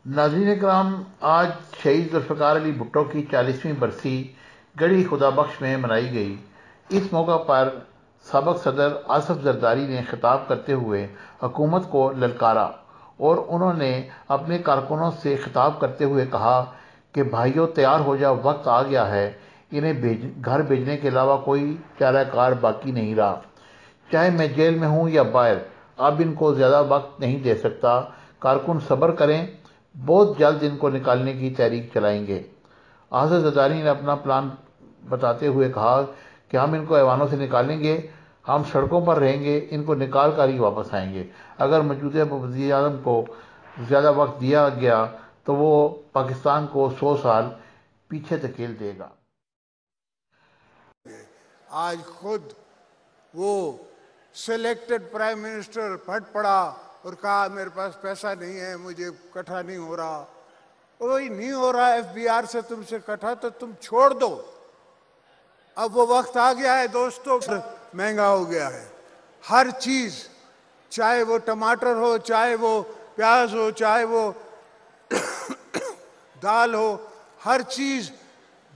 नाज़रीन कराम, आज शहीद जुल्फ़िकार अली भुट्टो की 40वीं बरसी गढ़ी खुदाबख्श में मनाई गई। इस मौका पर साबिक़ सदर आसिफ जरदारी ने खिताब करते हुए हुकूमत को ललकारा और उन्होंने अपने कारकुनों से खिताब करते हुए कहा कि भाइयों, तैयार हो जाओ, वक्त आ गया है। इन्हें घर भेजने के अलावा कोई चाराकार बाकी नहीं रहा। चाहे मैं जेल में हूं या बाहर, अब इनको ज़्यादा वक्त नहीं दे सकता। कारकुन सब्र करें, बहुत जल्द इनको निकालने की तहरीक चलाएंगे। आज़ाद जरदारी ने अपना प्लान बताते हुए कहा कि हम इनको ऐवानों से निकालेंगे, हम सड़कों पर रहेंगे, इनको निकाल कर ही वापस आएंगे। अगर मौजूदा वज़ीर आज़म को ज़्यादा वक्त दिया गया तो वो पाकिस्तान को 100 साल पीछे धकेल देगा। आज खुद वो सिलेक्टेड प्राइम मिनिस्टर फट पड़ा और कहा मेरे पास पैसा नहीं है, मुझे इकट्ठा नहीं हो रहा। वही नहीं हो रहा एफबीआर से तुमसे इकट्ठा, तो तुम छोड़ दो। अब वो वक्त आ गया है दोस्तों, महंगा हो गया है हर चीज, चाहे वो टमाटर हो, चाहे वो प्याज हो, चाहे वो दाल हो, हर चीज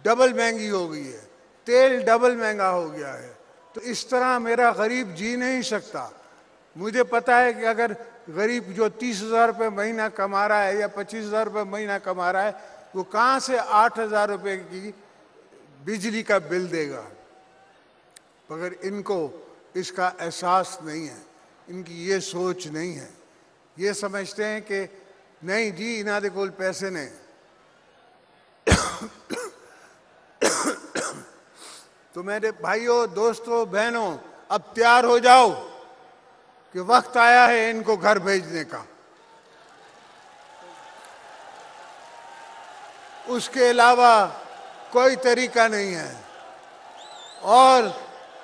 डबल महंगी हो गई है। तेल डबल महंगा हो गया है। तो इस तरह मेरा गरीब जी नहीं सकता। मुझे पता है कि अगर गरीब जो 30,000 रुपये महीना कमा रहा है या 25,000 रुपये महीना कमा रहा है, वो कहाँ से 8,000 रुपये की बिजली का बिल देगा। मगर इनको इसका एहसास नहीं है, इनकी ये सोच नहीं है। ये समझते हैं कि नहीं जी, इन्होंने कोल पैसे नहीं। तो मेरे भाइयों, दोस्तों, बहनों, अब तैयार हो जाओ कि वक्त आया है इनको घर भेजने का। उसके अलावा कोई तरीका नहीं है। और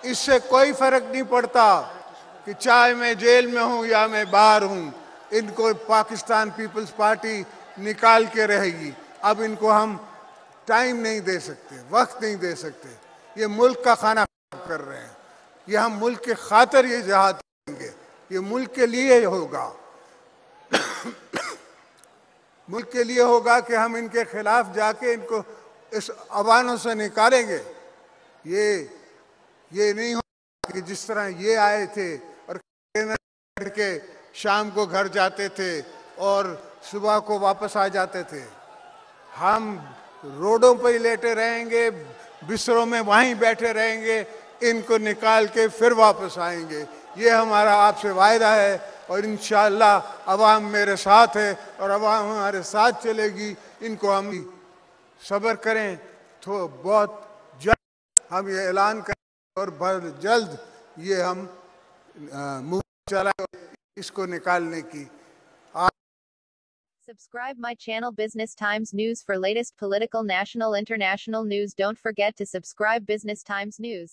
इससे कोई फर्क नहीं पड़ता कि चाहे मैं जेल में हूं या मैं बाहर हूं, इनको पाकिस्तान पीपल्स पार्टी निकाल के रहेगी। अब इनको हम टाइम नहीं दे सकते, वक्त नहीं दे सकते। ये मुल्क का खाना कर रहे हैं। ये हम मुल्क के खातिर ये जहाद करेंगे, ये मुल्क के लिए होगा। मुल्क के लिए होगा कि हम इनके खिलाफ जाके इनको इस अवानों से निकालेंगे। ये नहीं होगा कि जिस तरह ये आए थे और के शाम को घर जाते थे और सुबह को वापस आ जाते थे। हम रोडों पर ही लेटे रहेंगे, बिस्तरों में वहीं बैठे रहेंगे, इनको निकाल के फिर वापस आएंगे। ये हमारा आपसे वायदा है और इंशाअल्लाह अवाम मेरे साथ है और अवाम हमारे साथ चलेगी। इनको हम सब्र करें, तो बहुत जल्द हम ये ऐलान करें और बहुत जल्द ये हम मुंह चलाएं इसको निकालने की। Subscribe my channel Business Times News for latest political, national, international news. Don't forget to subscribe Business Times News.